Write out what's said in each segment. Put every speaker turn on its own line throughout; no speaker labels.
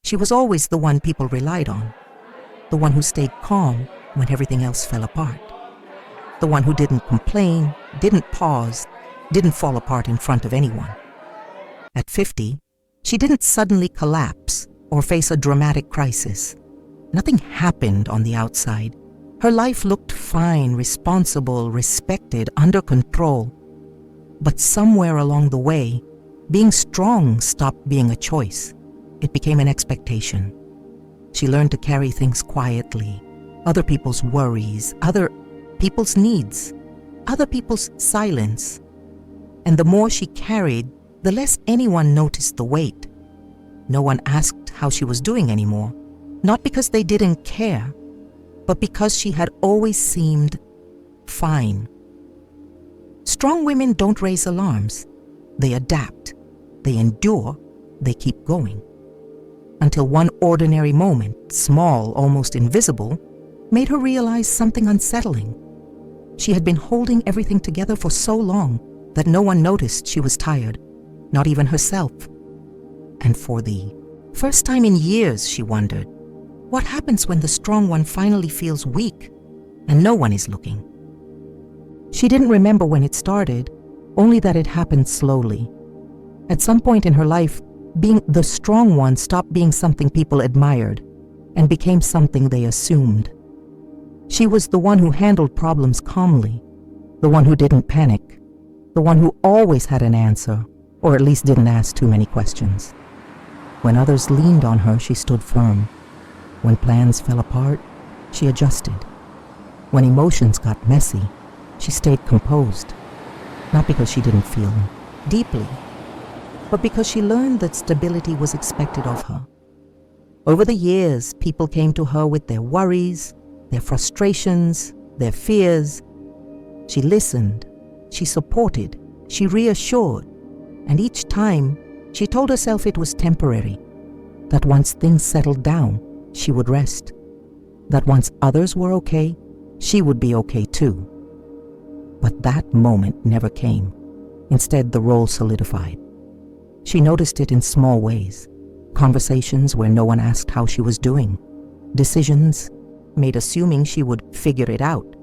She was always the one people relied on, the one who stayed calm when everything else fell apart, the one who didn't complain, didn't pause, didn't fall apart in front of anyone. At 50, she didn't suddenly collapse or face a dramatic crisis. Nothing happened on the outside. Her life looked fine, responsible, respected, under control. But somewhere along the way, being strong stopped being a choice. It became an expectation. She learned to carry things quietly, other people's worries, other people's needs, other people's silence. And the more she carried, the less anyone noticed the weight. No one asked how she was doing anymore, not because they didn't care, but because she had always seemed fine. Strong women don't raise alarms. They adapt, they endure, they keep going. Until one ordinary moment, small, almost invisible, made her realize something unsettling. She had been holding everything together for so long that no one noticed she was tired, not even herself. And for the first time in years, she wondered, what happens when the strong one finally feels weak and no one is looking? She didn't remember when it started, only that it happened slowly. At some point in her life, being the strong one stopped being something people admired and became something they assumed. She was the one who handled problems calmly, the one who didn't panic, the one who always had an answer, or at least didn't ask too many questions. When others leaned on her, she stood firm. When plans fell apart, she adjusted. When emotions got messy, she stayed composed, not because she didn't feel deeply, but because she learned that stability was expected of her. Over the years, people came to her with their worries, their frustrations, their fears. She listened, she supported, she reassured, and each time she told herself it was temporary, that once things settled down, she would rest, that once others were okay, she would be okay too. But that moment never came. Instead, the role solidified. She noticed it in small ways. Conversations where no one asked how she was doing. Decisions made assuming she would figure it out.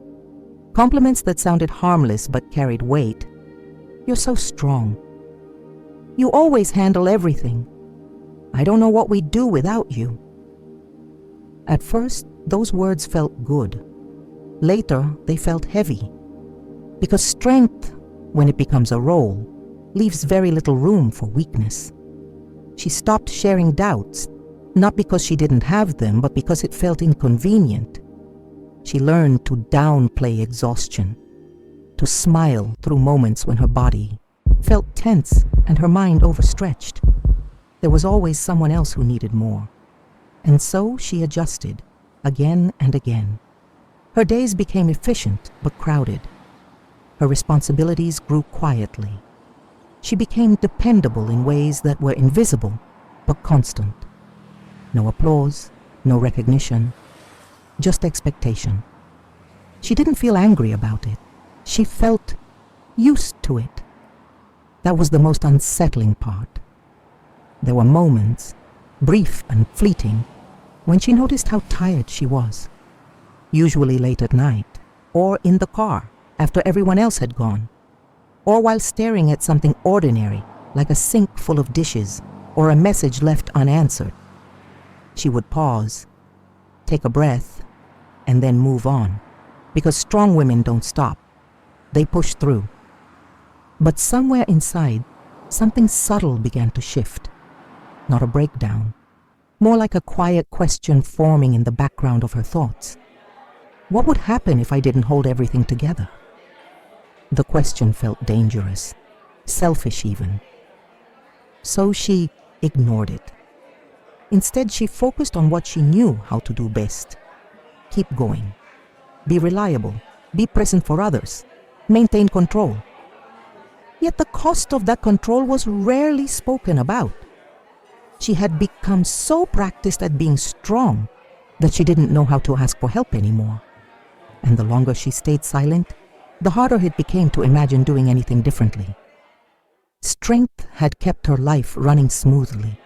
Compliments that sounded harmless but carried weight. You're so strong. You always handle everything. I don't know what we'd do without you. At first, those words felt good. Later, they felt heavy. Because strength, when it becomes a role, leaves very little room for weakness. She stopped sharing doubts, not because she didn't have them, but because it felt inconvenient. She learned to downplay exhaustion, to smile through moments when her body felt tense and her mind overstretched. There was always someone else who needed more. And so she adjusted, again and again. Her days became efficient but crowded. Her responsibilities grew quietly. She became dependable in ways that were invisible but constant. No applause, no recognition, just expectation. She didn't feel angry about it. She felt used to it. That was the most unsettling part. There were moments, brief and fleeting, when she noticed how tired she was, usually late at night, or in the car after everyone else had gone, or while staring at something ordinary like a sink full of dishes or a message left unanswered. She would pause, take a breath, and then move on, because strong women don't stop. They push through. But somewhere inside, something subtle began to shift. Not a breakdown, more like a quiet question forming in the background of her thoughts. What would happen if I didn't hold everything together? The question felt dangerous, selfish even. So she ignored it. Instead, she focused on what she knew how to do best. Keep going. Be reliable. Be present for others. Maintain control. Yet the cost of that control was rarely spoken about. She had become so practiced at being strong that she didn't know how to ask for help anymore. And the longer she stayed silent, the harder it became to imagine doing anything differently. Strength had kept her life running smoothly,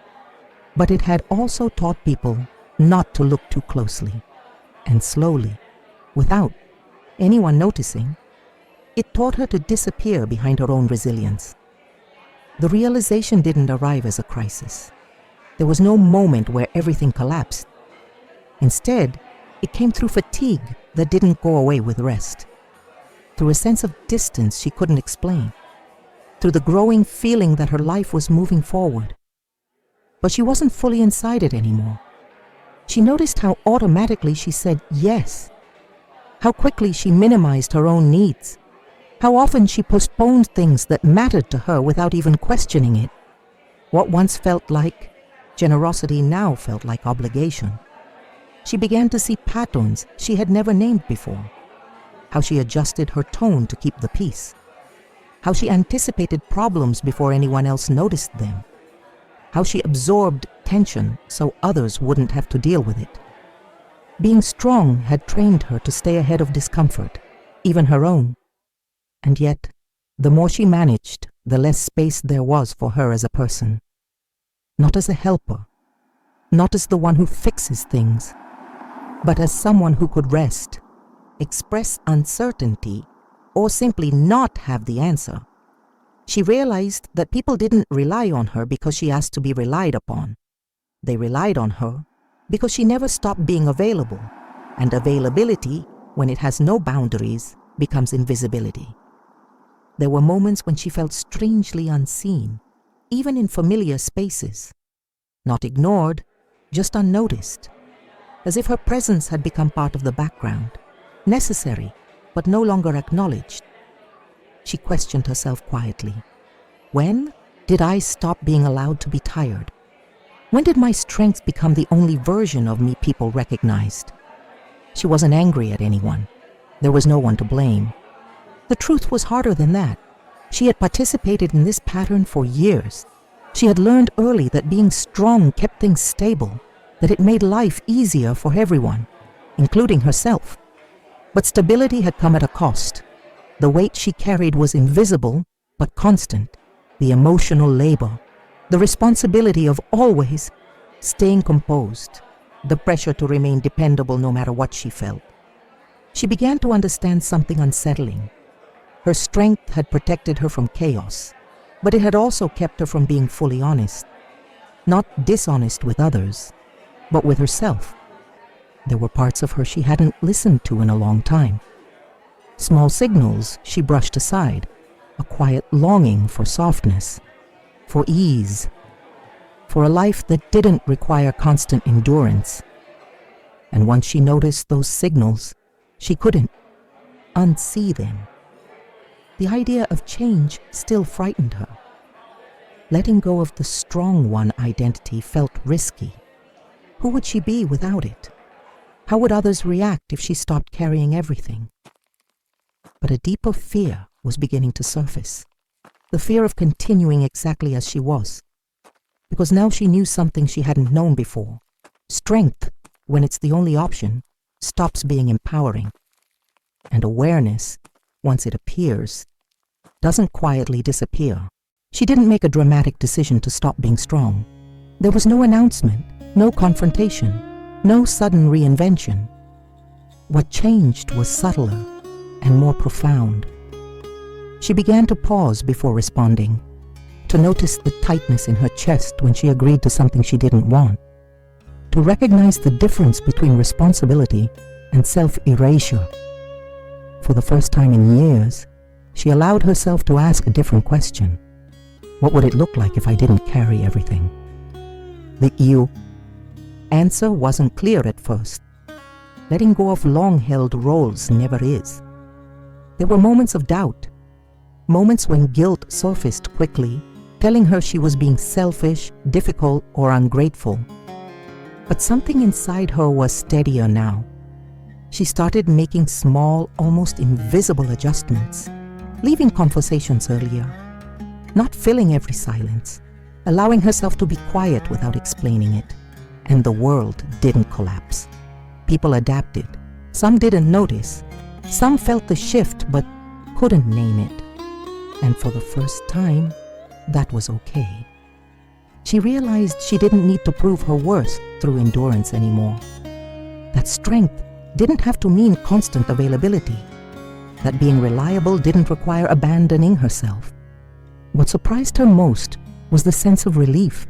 But it had also taught people not to look too closely, and slowly, without anyone noticing, it taught her to disappear behind her own resilience. The realization didn't arrive as a crisis. There was no moment where everything collapsed. Instead, it came through fatigue that didn't go away with rest, through a sense of distance she couldn't explain, through the growing feeling that her life was moving forward. But she wasn't fully inside it anymore. She noticed how automatically she said yes, how quickly she minimized her own needs, how often she postponed things that mattered to her without even questioning it. What once felt like generosity now felt like obligation. She began to see patterns she had never named before, how she adjusted her tone to keep the peace, how she anticipated problems before anyone else noticed them, how she absorbed tension so others wouldn't have to deal with it. Being strong had trained her to stay ahead of discomfort, even her own. And yet, the more she managed, the less space there was for her as a person. Not as a helper, not as the one who fixes things, but as someone who could rest, express uncertainty, or simply not have the answer. She realized that people didn't rely on her because she asked to be relied upon. They relied on her because she never stopped being available, and availability, when it has no boundaries, becomes invisibility. There were moments when she felt strangely unseen, even in familiar spaces. Not ignored, just unnoticed, as if her presence had become part of the background, necessary, but no longer acknowledged. She questioned herself quietly. When did I stop being allowed to be tired? When did my strength become the only version of me people recognized? She wasn't angry at anyone. There was no one to blame. The truth was harder than that. She had participated in this pattern for years. She had learned early that being strong kept things stable, that it made life easier for everyone, including herself. But stability had come at a cost. The weight she carried was invisible, but constant. The emotional labor, the responsibility of always staying composed, the pressure to remain dependable no matter what she felt. She began to understand something unsettling. Her strength had protected her from chaos, but it had also kept her from being fully honest. Not dishonest with others, but with herself. There were parts of her she hadn't listened to in a long time. Small signals she brushed aside, a quiet longing for softness, for ease, for a life that didn't require constant endurance. And once she noticed those signals, she couldn't unsee them. The idea of change still frightened her. Letting go of the strong one identity felt risky. Who would she be without it? How would others react if she stopped carrying everything? But a deeper fear was beginning to surface. The fear of continuing exactly as she was. Because now she knew something she hadn't known before. Strength, when it's the only option, stops being empowering. And awareness, once it appears, doesn't quietly disappear. She didn't make a dramatic decision to stop being strong. There was no announcement, no confrontation, no sudden reinvention. What changed was subtler and more profound. She began to pause before responding, to notice the tightness in her chest when she agreed to something she didn't want, to recognize the difference between responsibility and self-erasure. For the first time in years, she allowed herself to ask a different question. What would it look like if I didn't carry everything? The answer wasn't clear at first. Letting go of long-held roles never is. There were moments of doubt, moments when guilt surfaced quickly, telling her she was being selfish, difficult, or ungrateful. But something inside her was steadier now. She started making small, almost invisible adjustments, leaving conversations earlier, not filling every silence, allowing herself to be quiet without explaining it. And the world didn't collapse. People adapted. Some didn't notice. Some felt the shift but couldn't name it. And for the first time, that was okay. She realized she didn't need to prove her worth through endurance anymore. That strength didn't have to mean constant availability. That being reliable didn't require abandoning herself. What surprised her most was the sense of relief.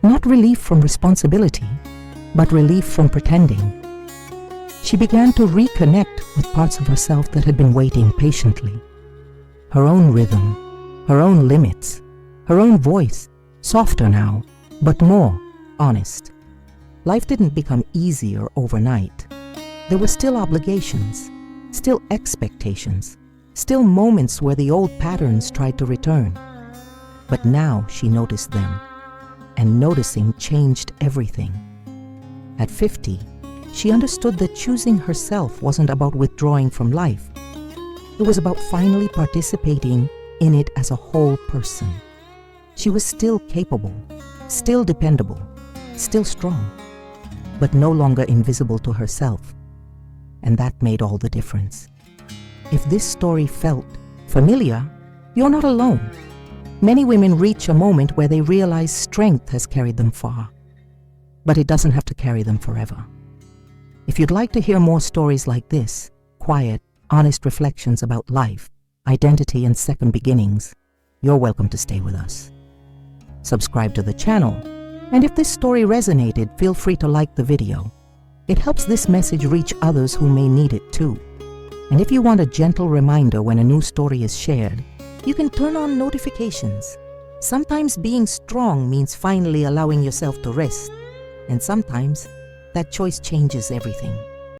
Not relief from responsibility, but relief from pretending. She began to reconnect with parts of herself that had been waiting patiently. Her own rhythm, her own limits, her own voice, softer now, but more honest. Life didn't become easier overnight. There were still obligations, still expectations, still moments where the old patterns tried to return. But now she noticed them, and noticing changed everything. At 50, she understood that choosing herself wasn't about withdrawing from life. It was about finally participating in it as a whole person. She was still capable, still dependable, still strong, but no longer invisible to herself. And that made all the difference. If this story felt familiar, you're not alone. Many women reach a moment where they realize strength has carried them far, but it doesn't have to carry them forever. If you'd like to hear more stories like this, quiet, honest reflections about life, identity, and second beginnings, you're welcome to stay with us. Subscribe to the channel, and if this story resonated, feel free to like the video. It helps this message reach others who may need it too. And if you want a gentle reminder when a new story is shared, you can turn on notifications. Sometimes being strong means finally allowing yourself to rest, and sometimes that choice changes everything.